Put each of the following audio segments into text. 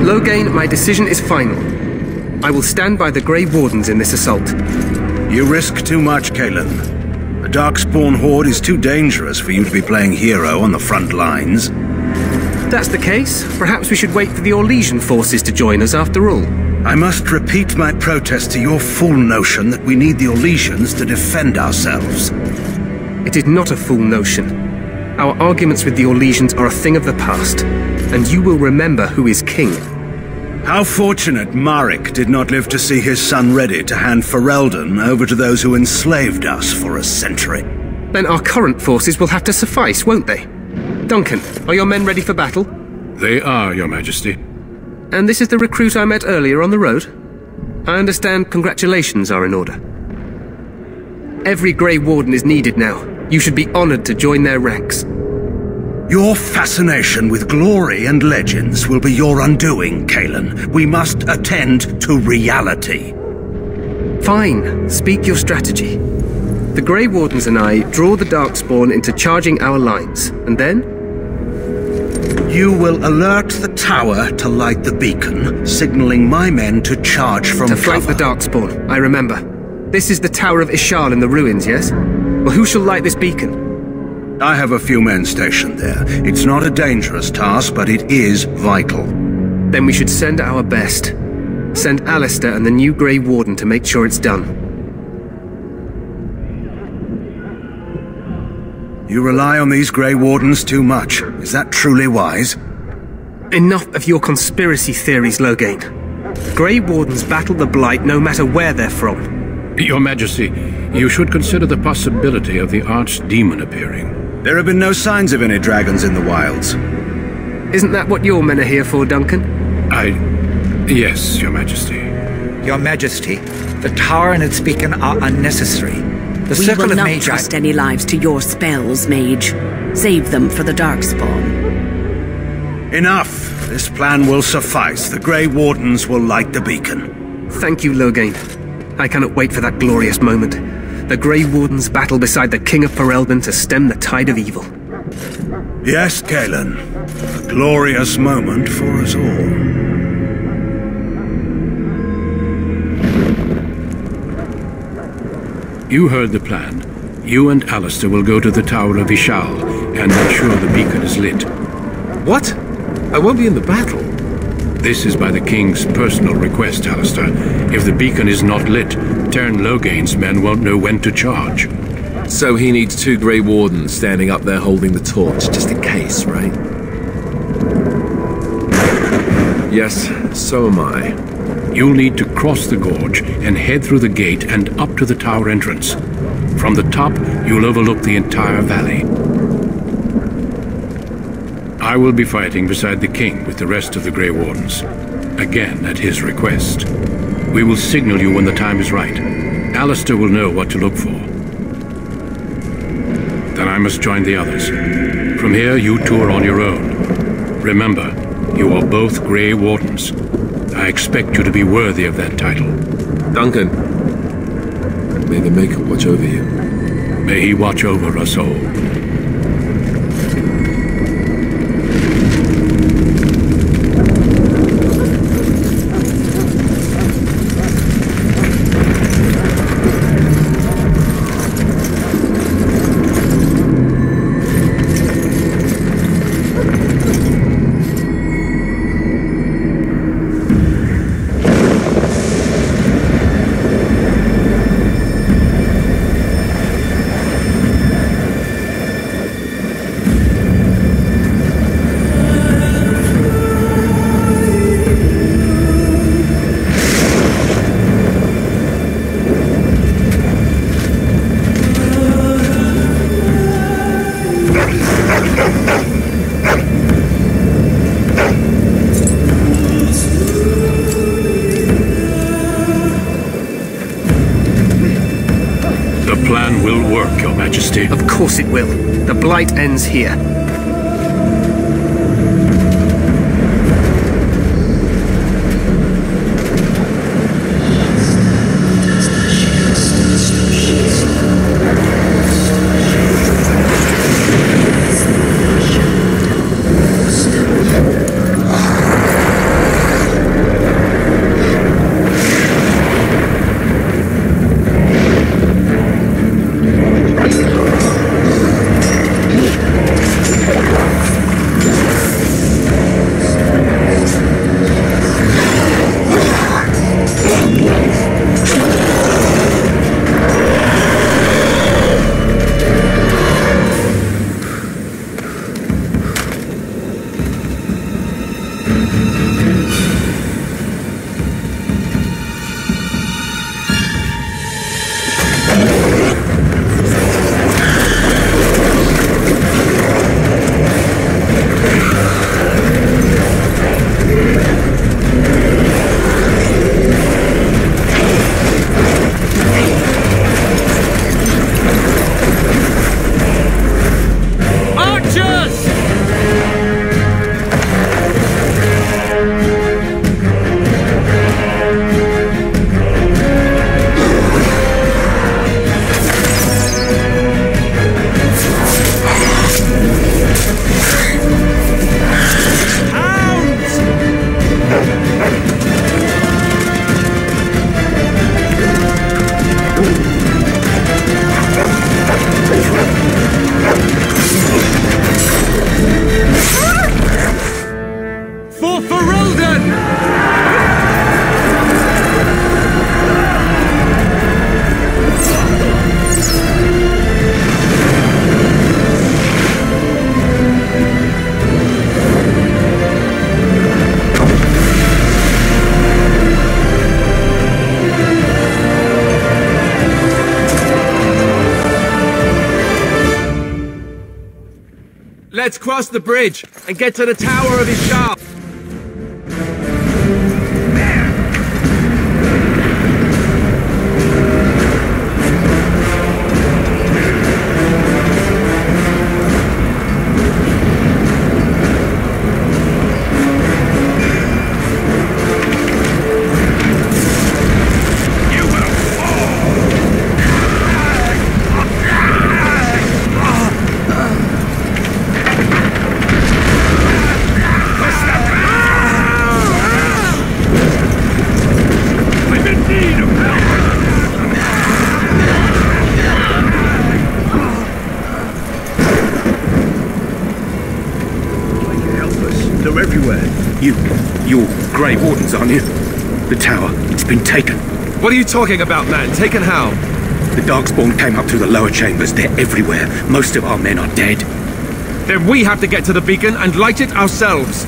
Logain, my decision is final. I will stand by the Grey Wardens in this assault. You risk too much, Kalen. The Darkspawn Horde is too dangerous for you to be playing hero on the front lines. If that's the case, perhaps we should wait for the Orlesian forces to join us after all. I must repeat my protest to your fool notion that we need the Orlesians to defend ourselves. It is not a fool notion. Our arguments with the Orlesians are a thing of the past, and you will remember who is king. How fortunate Marek did not live to see his son ready to hand Ferelden over to those who enslaved us for a century. Then our current forces will have to suffice, won't they? Duncan, are your men ready for battle? They are, Your Majesty. And this is the recruit I met earlier on the road? I understand congratulations are in order. Every Grey Warden is needed now. You should be honored to join their ranks. Your fascination with glory and legends will be your undoing, Kalen. We must attend to reality. Fine. Speak your strategy. The Grey Wardens and I draw the Darkspawn into charging our lines, and then? You will alert the tower to light the beacon, signaling my men to charge from cover. To flank the Darkspawn, I remember. This is the Tower of Ishal in the ruins, yes? Well, who shall light this beacon? I have a few men stationed there. It's not a dangerous task, but it is vital. Then we should send our best. Send Alistair and the new Grey Warden to make sure it's done. You rely on these Grey Wardens too much. Is that truly wise? Enough of your conspiracy theories, Logain. Grey Wardens battle the Blight no matter where they're from. Your Majesty, you should consider the possibility of the Archdemon appearing. There have been no signs of any dragons in the wilds. Isn't that what your men are here for, Duncan? Yes, Your Majesty. Your Majesty, the tower and its beacon are unnecessary. The We circle will of not Magi... trust any lives to your spells, Mage. Save them for the Darkspawn. Enough! This plan will suffice. The Grey Wardens will light the beacon. Thank you, Logain. I cannot wait for that glorious moment. The Grey Wardens battle beside the King of Ferelden to stem the tide of evil. Yes, Kalen. A glorious moment for us all. You heard the plan. You and Alistair will go to the Tower of Ishal and make sure the beacon is lit. What? I won't be in the battle. This is by the King's personal request, Alistair. If the beacon is not lit, Tern Logain's men won't know when to charge. So he needs 2 Grey Wardens standing up there holding the torch, just in case, right? Yes, so am I. You'll need to cross the gorge and head through the gate and up to the tower entrance. From the top, you'll overlook the entire valley. I will be fighting beside the King with the rest of the Grey Wardens. Again, at his request. We will signal you when the time is right. Alistair will know what to look for. Then I must join the others. From here, you two are on your own. Remember, you are both Grey Wardens. I expect you to be worthy of that title. Duncan, may the Maker watch over you. May he watch over us all. Of course it will. The Blight ends here. for Roldan! Let's cross the bridge and get to the Tower of Ishal. You're Grey Wardens, aren't you? The tower, it's been taken. What are you talking about, man? Taken how? The Darkspawn came up through the lower chambers. They're everywhere. Most of our men are dead. Then we have to get to the beacon and light it ourselves.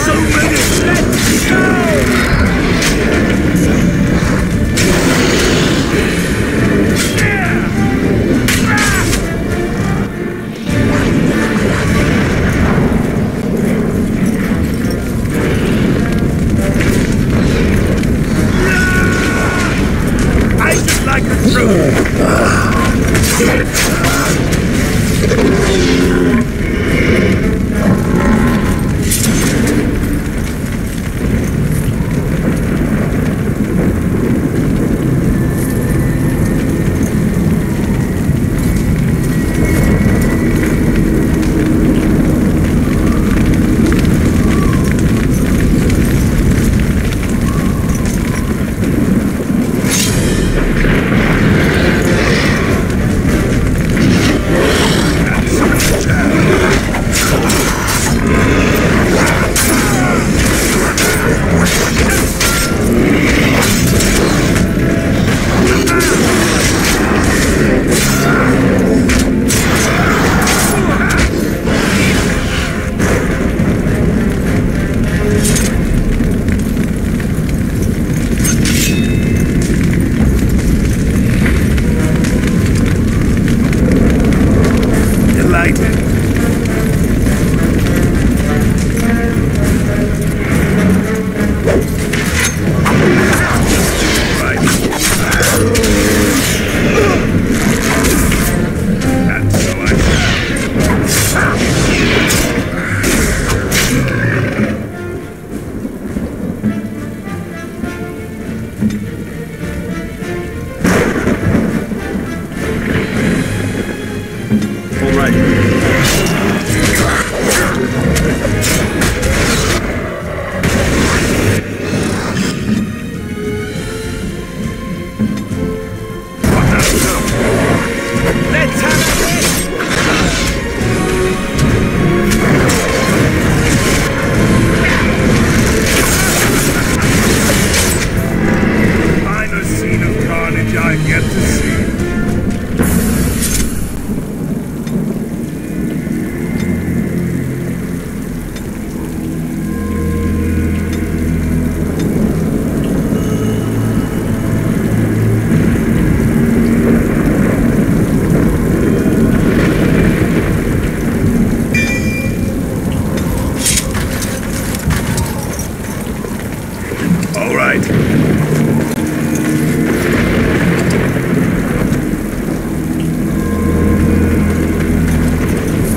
So many! Let's go!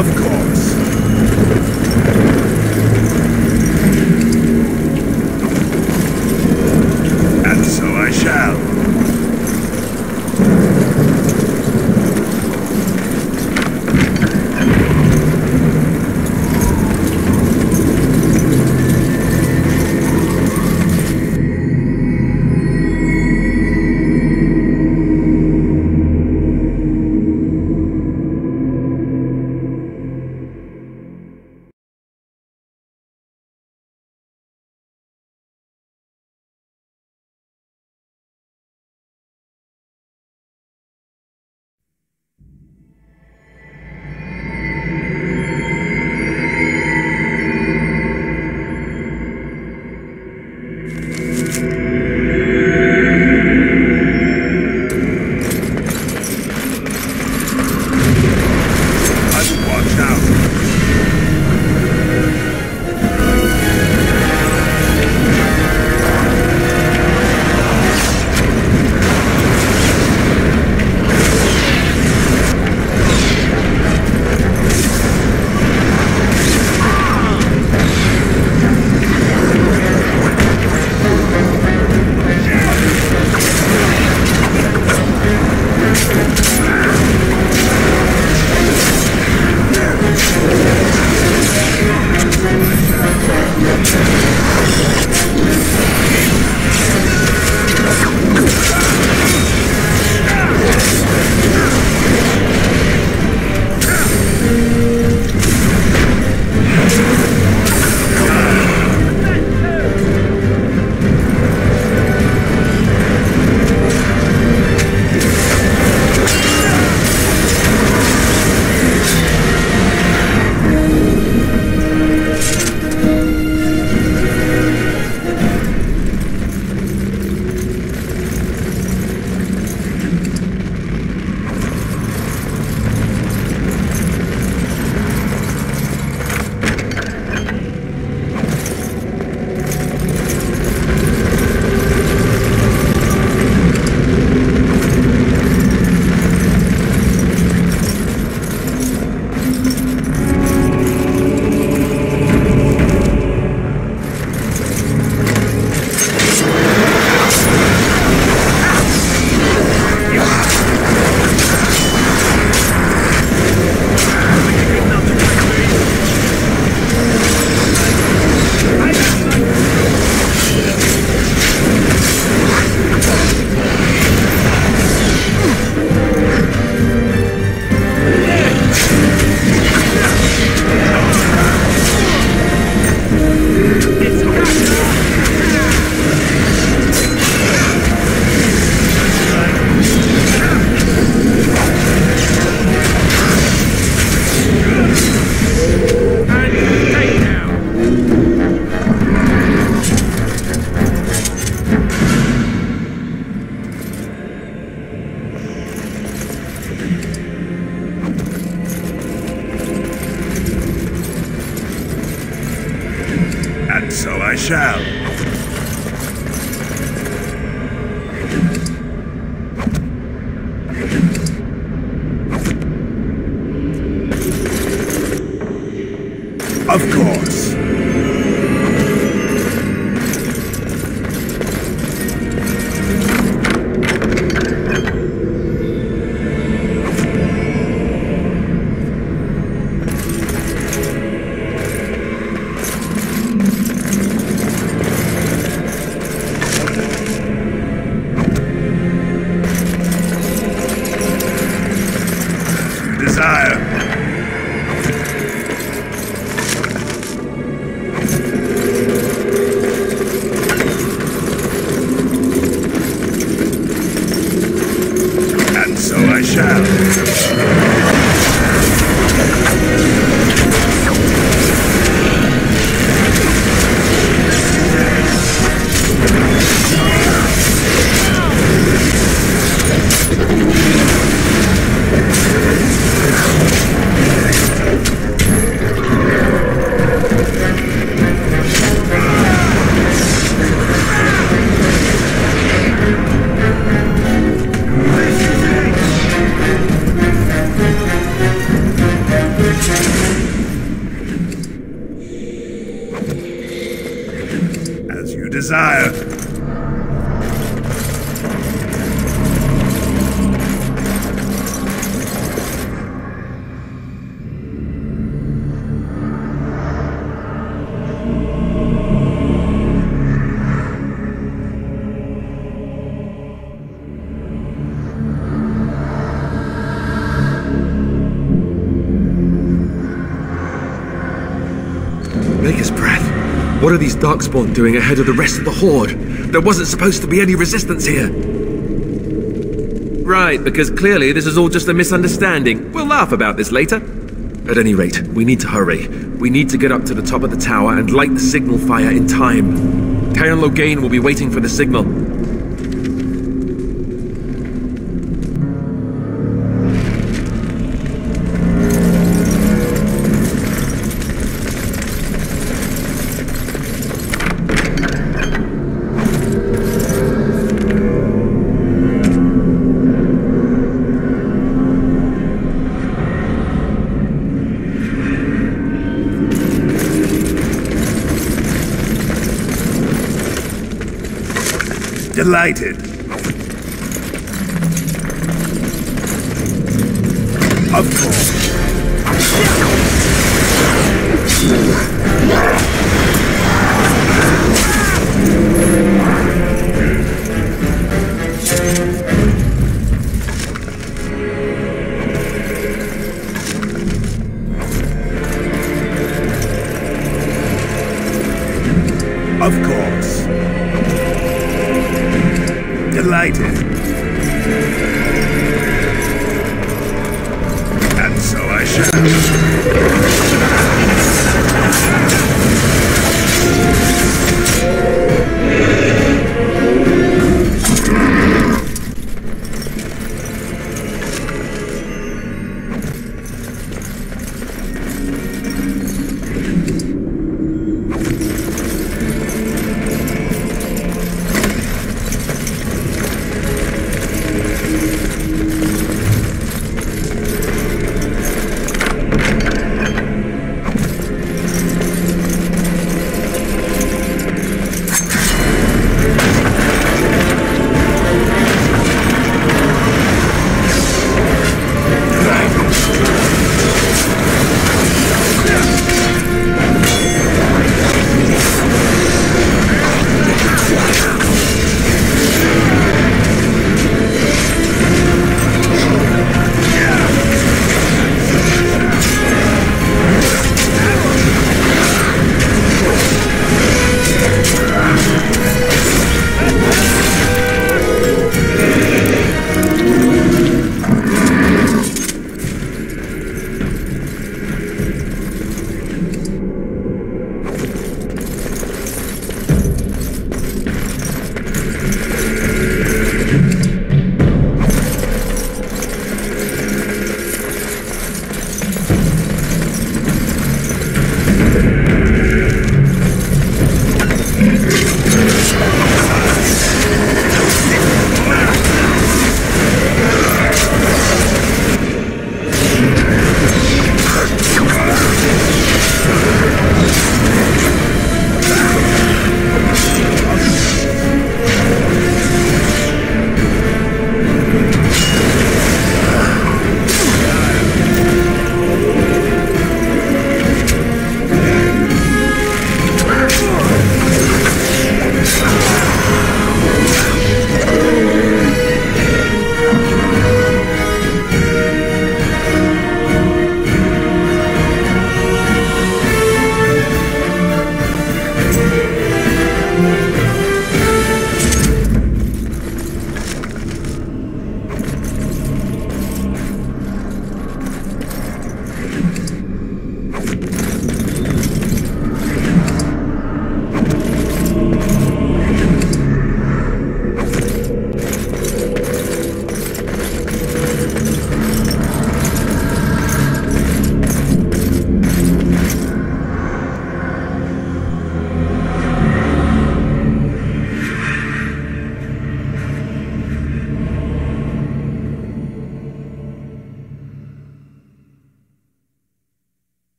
Of course. And so I shall. So I shall. Of course. desire. Maker's breath. What are these Darkspawn doing ahead of the rest of the Horde? There wasn't supposed to be any resistance here. Right, because clearly this is all just a misunderstanding. We'll laugh about this later. At any rate, we need to hurry. We need to get up to the top of the tower and light the signal fire in time. Cairn Logain will be waiting for the signal. Delighted. Of course. Of course. Delighted. And so I shall.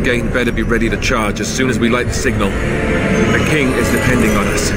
Logain better be ready to charge as soon as we light the signal. The king is depending on us.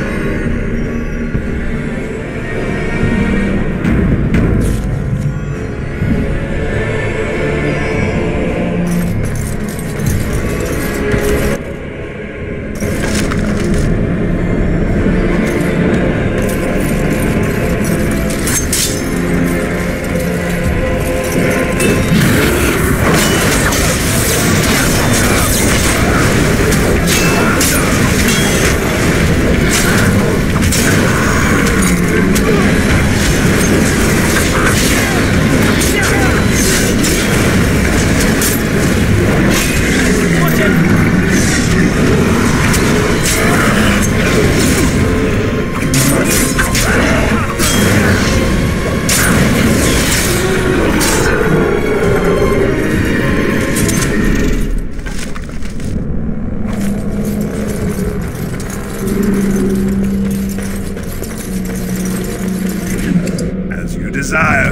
As you desire.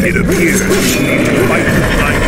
It appears we need to fight the blind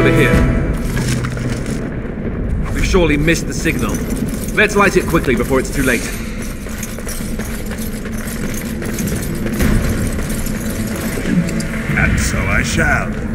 over here. We've surely missed the signal. Let's light it quickly before it's too late. And so I shall.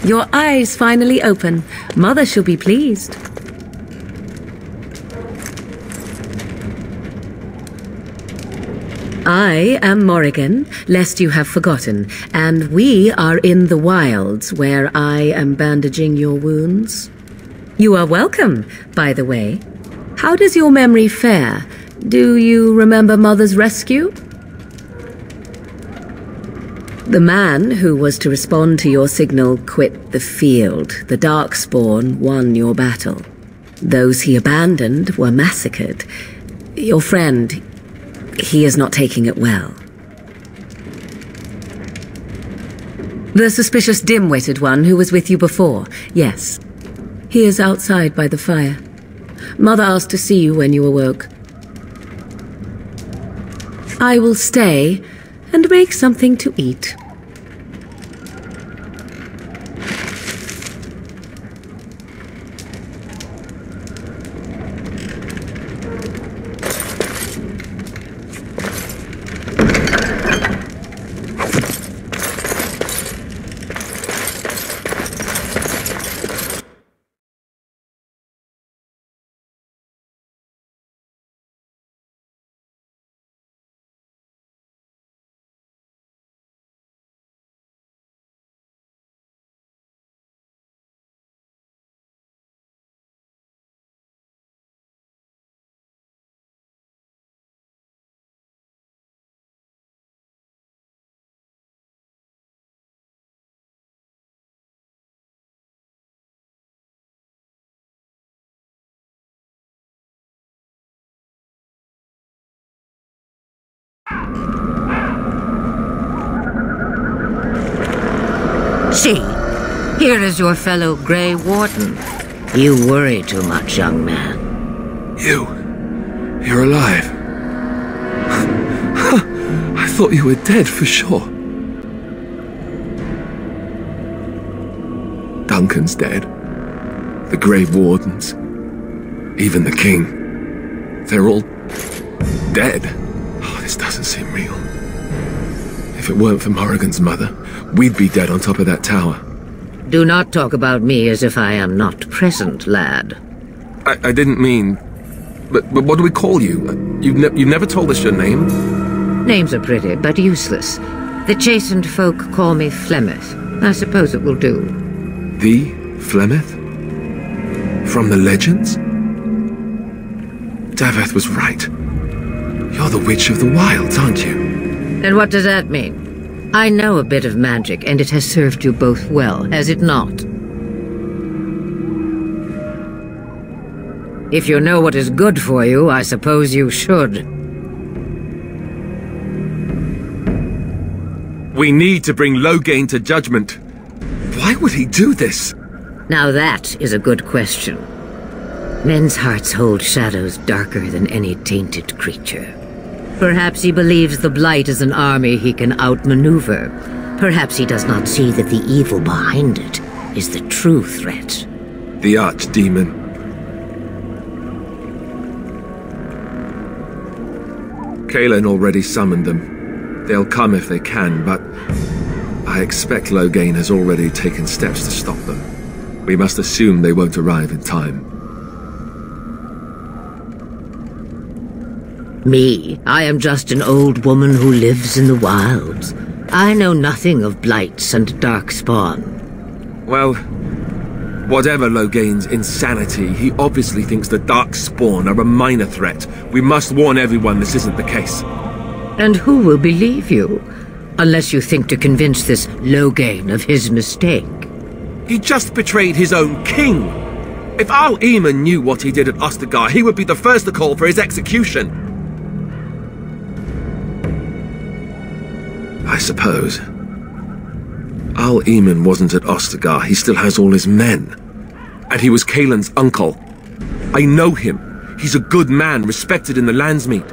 Your eyes finally open. Mother shall be pleased. I am Morrigan, lest you have forgotten, and we are in the wilds where I am bandaging your wounds. You are welcome, by the way. How does your memory fare? Do you remember Mother's rescue? The man who was to respond to your signal quit the field. The Darkspawn won your battle. Those he abandoned were massacred. Your friend, he is not taking it well. The suspicious dim-witted one who was with you before, yes. He is outside by the fire. Mother asked to see you when you awoke. I will stay and make something to eat. See, here is your fellow Grey Warden. You worry too much, young man. You're alive. I thought you were dead for sure. Duncan's dead. The Grey Wardens. Even the King. They're all dead. Oh, this doesn't seem real. If it weren't for Morrigan's mother, we'd be dead on top of that tower. Do not talk about me as if I am not present, lad. I didn't mean... But what do we call you? You've never told us your name? Names are pretty, but useless. The chastened folk call me Flemeth. I suppose it will do. The Flemeth? From the legends? Daveth was right. You're the Witch of the Wilds, aren't you? And what does that mean? I know a bit of magic, and it has served you both well, has it not? If you know what is good for you, I suppose you should. We need to bring Loghain to judgment. Why would he do this? Now that is a good question. Men's hearts hold shadows darker than any tainted creature. Perhaps he believes the Blight is an army he can outmaneuver. Perhaps he does not see that the evil behind it is the true threat. The Archdemon. Kaelin already summoned them. They'll come if they can, but I expect Loghain has already taken steps to stop them. We must assume they won't arrive in time. Me? I am just an old woman who lives in the wilds. I know nothing of blights and darkspawn. Well, whatever Loghain's insanity, he obviously thinks the darkspawn are a minor threat. We must warn everyone this isn't the case. And who will believe you? Unless you think to convince this Loghain of his mistake. He just betrayed his own king. If Al-Eamon knew what he did at Ostagar, he would be the first to call for his execution. I suppose. Al-Eamon wasn't at Ostagar. He still has all his men. And he was Kaelin's uncle. I know him. He's a good man, respected in the Landsmeet.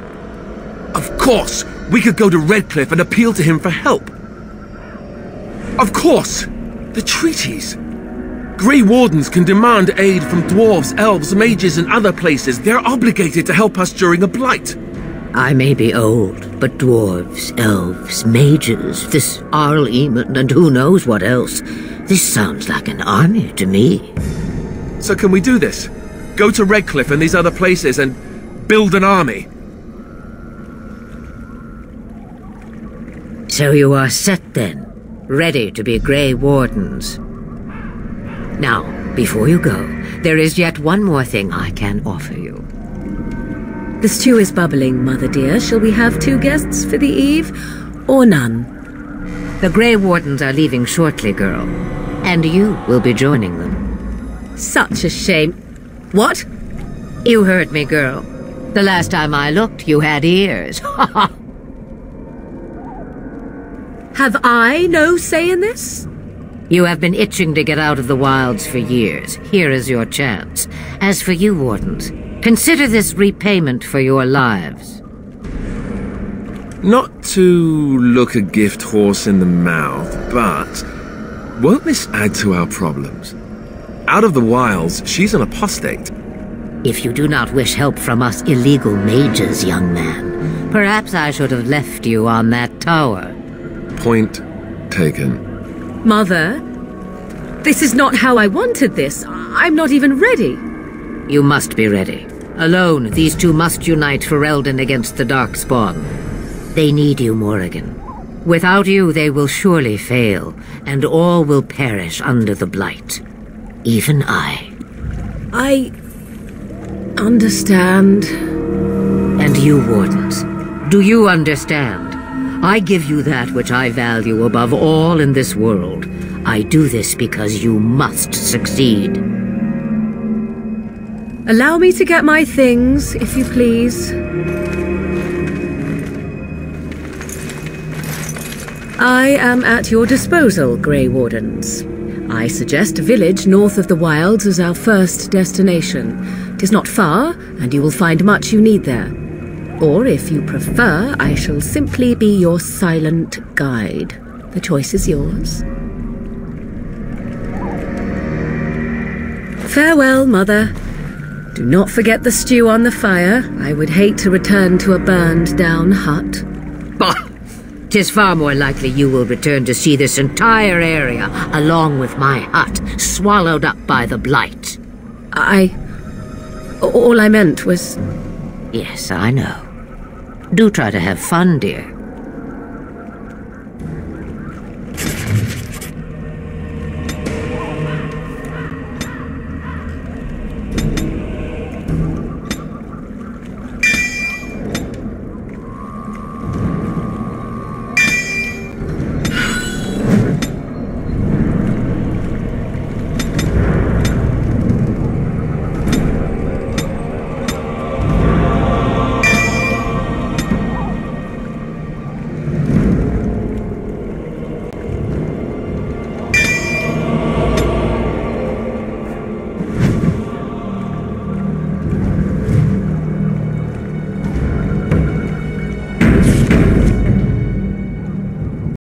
Of course, we could go to Redcliffe and appeal to him for help. Of course! The treaties! Grey Wardens can demand aid from dwarves, elves, mages, and other places. They're obligated to help us during a blight. I may be old, but dwarves, elves, mages, this Al-Eamon, and who knows what else. This sounds like an army to me. So can we do this? Go to Redcliffe and these other places and build an army? So you are set then, ready to be Grey Wardens. Now, before you go, there is yet one more thing I can offer you. The stew is bubbling, Mother dear. Shall we have 2 guests for the eve, or none? The Grey Wardens are leaving shortly, girl. And you will be joining them. Such a shame. What? You heard me, girl. The last time I looked, you had ears. Have I no say in this? You have been itching to get out of the wilds for years. Here is your chance. As for you, Wardens, consider this repayment for your lives. Not to look a gift horse in the mouth, but won't this add to our problems? Out of the wilds, she's an apostate. If you do not wish help from us illegal mages, young man, perhaps I should have left you on that tower. Point taken. Mother, this is not how I wanted this. I'm not even ready. You must be ready. Alone, these two must unite Ferelden against the Darkspawn. They need you, Morrigan. Without you, they will surely fail, and all will perish under the Blight. Even I. I understand. And you, Wardens, do you understand? I give you that which I value above all in this world. I do this because you must succeed. Allow me to get my things, if you please. I am at your disposal, Grey Wardens. I suggest a village north of the wilds as our first destination. 'Tis not far, and you will find much you need there. Or, if you prefer, I shall simply be your silent guide. The choice is yours. Farewell, Mother. Do not forget the stew on the fire. I would hate to return to a burned-down hut. Bah! 'Tis far more likely you will return to see this entire area, along with my hut, swallowed up by the blight. All I meant was... Yes, I know. Do try to have fun, dear.